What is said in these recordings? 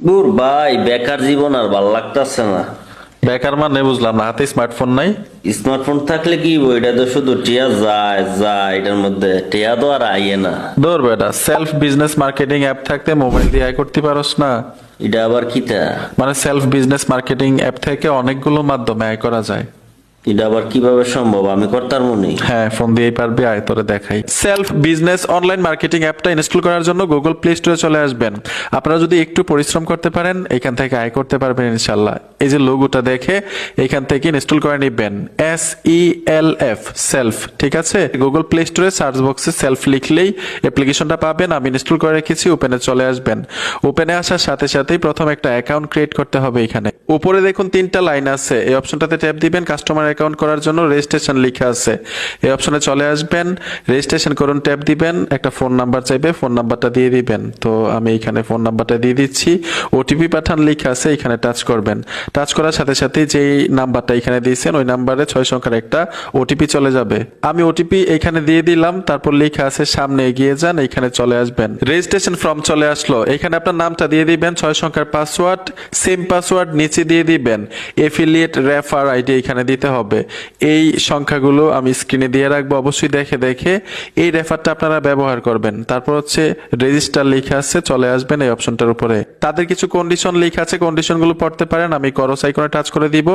দূর ভাই, বেকার জীবন আর ভাল লাগতেছে না। বেকার মানে বুঝলাম না, হাতে স্মার্টফোন নাই? স্মার্টফোন থাকলে কি হইবো, এটা তো শুধু টিয়া যায় যায়, এটার মধ্যে টিয়া তো আর আইয়ে না। দূর বেটা, সেলফ বিজনেস মার্কেটিং অ্যাপ থাকতে মোবাইল দিয়ে আয় করতে পারোস না? এটা আবার কিটা? মানে সেলফ বিজনেস মার্কেটিং অ্যাপ থেকে অনেকগুলো মাধ্যমে আয় করা যায়। এটা আবার কিভাবে সম্ভব, আমি করতার মনি? হ্যাঁ, ফোন দিয়েই পারবি, আয় তোরে দেখাই। সেলফ বিজনেস অনলাইন মার্কেটিং অ্যাপটা ইনস্টল করার জন্য গুগল প্লে স্টোরে চলে আসবেন। আপনারা যদি একটু পরিশ্রম করতে পারেন, এখান থেকে আয় করতে পারবেন ইনশাল্লাহ। এই যে লোগোটা দেখে এখান থেকে ইনস্টল করে নেবেন, SELF সেলফ, ঠিক আছে? গুগল প্লে স্টোরে সার্চ বক্সে সেলফ লিখলেই অ্যাপ্লিকেশনটা পাবেন। আমি ইনস্টল করে রেখেছি, ওপেনে চলে আসবেন। ওপেনে আসার সাথে সাথেই প্রথম একটা অ্যাকাউন্ট ক্রিয়েট করতে হবে। এখানে উপরে দেখুন 3টা লাইন আছে, এই অপশনটাতে ট্যাপ দিবেন। কাস্টমার অ্যাকাউন্ট করার জন্য রেজিস্ট্রেশন লেখা আছে, এই অপশনে চলে আসবেন, রেজিস্ট্রেশন করুন ট্যাপ দিবেন। একটা ফোন নাম্বার চাইবে, ফোন নাম্বারটা দিয়ে দিবেন। তো আমি এখানে ফোন নাম্বারটা দিয়ে দিচ্ছি। ওটিপি পাঠান লেখা আছে, এখানে টাচ করবেন। টাচ করার সাথে সাথে যেই নাম্বারটা এখানে দিয়েছেন ওই নাম্বারে 6 সংখ্যার একটা ওটিপি চলে যাবে। আমি ওটিপি এখানে দিয়ে দিলাম। তারপর লেখা আছে সামনে এগিয়ে যান, এখানে চলে আসবেন। রেজিস্ট্রেশন ফর্ম চলে আসলো, এখানে আপনার নামটা দিয়ে দিবেন, 6 সংখ্যার পাসওয়ার্ড, সেম পাসওয়ার্ড নিচে দিয়ে দিবেন। এফিলিয়েট রেফার আইডি এখানে দিতে হবে। এই সংখ্যাগুলো আমি স্ক্রিনে দিয়ে রাখবো, অবশ্যই দেখে দেখে এই রেফারটা আপনারা ব্যবহার করবেন। তারপর হচ্ছে রেজিস্টার লেখা আছে, চলে আসবেন এই অপশনটার উপরে। তাদের কিছু কন্ডিশন লেখা আছে, কন্ডিশনগুলো পড়তে পারেন। আমি ক্রস আইকনে টাচ করে দিব।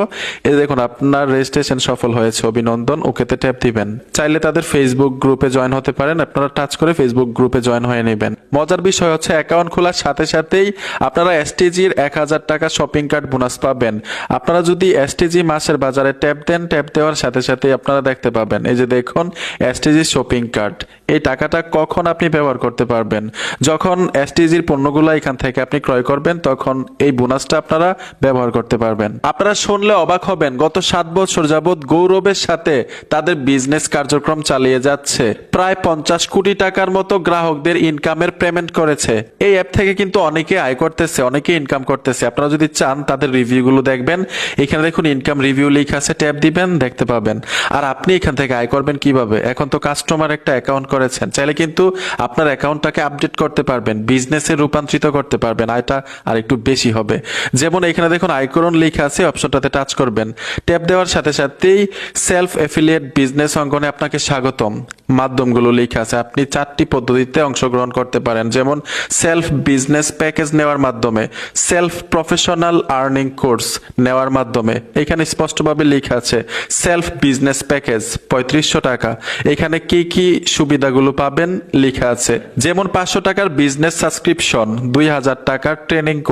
এই দেখুন আপনার রেজিস্ট্রেশন সফল হয়েছে, অভিনন্দন, ওকেতে ট্যাপ দিবেন। চাইলে তাদের ফেসবুক গ্রুপে জয়েন হতে পারেন, আপনারা টাচ করে ফেসবুক গ্রুপে জয়েন হয়ে নেবেন। মজার বিষয় হচ্ছে অ্যাকাউন্ট খোলার সাথে সাথেই আপনারা এসটিজির 1000 টাকা শপিং কার্ড বোনাস পাবেন। আপনারা যদি এসটিজি মাসের বাজারে ট্যাপ দেন, ট্যাপ দেওয়ার সাথে সাথে আপনারা দেখতে পাবেন এই যে দেখুন এসটিজি শপিং কার্ড। এই টাকাটা কখন আপনি ব্যবহার করতে পারবেন? যখন এসটিজির পণ্যগুলো এখান থেকে আপনি ক্রয় করবেন, তখন এই বোনাসটা আপনারা ব্যবহার করতে পারবেন। আপনারা শুনলে অবাক হবেন, গত 7 বছর যাবৎ গৌরবের সাথে তাদের বিজনেস কার্যক্রম চালিয়ে যাচ্ছে। প্রায় 50 কোটি টাকার মতো গ্রাহকদের ইনকামের পেমেন্ট করেছে। এই অ্যাপ থেকে কিন্তু অনেকে আয় করতেছে, অনেকে ইনকাম করতেছে। আপনারা যদি চান তাদের রিভিউগুলো দেখবেন, এখানে দেখুন ইনকাম রিভিউ লেখা আছে, ট্যাপ দিবেন, দেখতে পাবেন। আর আপনি এখান থেকে আয় করবেন কিভাবে? এখন তো কাস্টমার একটা অ্যাকাউন্ট করেছেন, চাইলে কিন্তু আপনার অ্যাকাউন্টটাকে আপডেট করতে পারবেন, বিজনেসে রূপান্তরিত করতে পারবেন, আয়টা আর একটু বেশি হবে। যেমন এখানে দেখুন আয়করণ লেখা আছে, অপশনটাতে টাচ করবেন। ট্যাপ দেওয়ার সাথে সাথেই সেলফ এফিলিয়েট বিজনেস অঙ্গনে আপনাকে স্বাগতম। মাধ্যমগুলো লেখা আছে, আপনি 4টি পদ্ধতিতে অংশগ্রহণ করতে পারেন, যেমন সেলফ বিজনেস প্যাকেজ নেওয়ার মাধ্যমে, সেলফ প্রফেশনাল আর্নিং কোর্স নেওয়ার মাধ্যমে। এখানে স্পষ্টভাবে লেখা আছে সেলফ বিজনেস প্যাকেজ 3500 টাকা। এখানে কি কি সুবিধাগুলো পাবেন লেখা আছে, যেমন 500 টাকার বিজনেস সাবস্ক্রিপশন, 2000 টাকার ট্রেনিং কোর্স,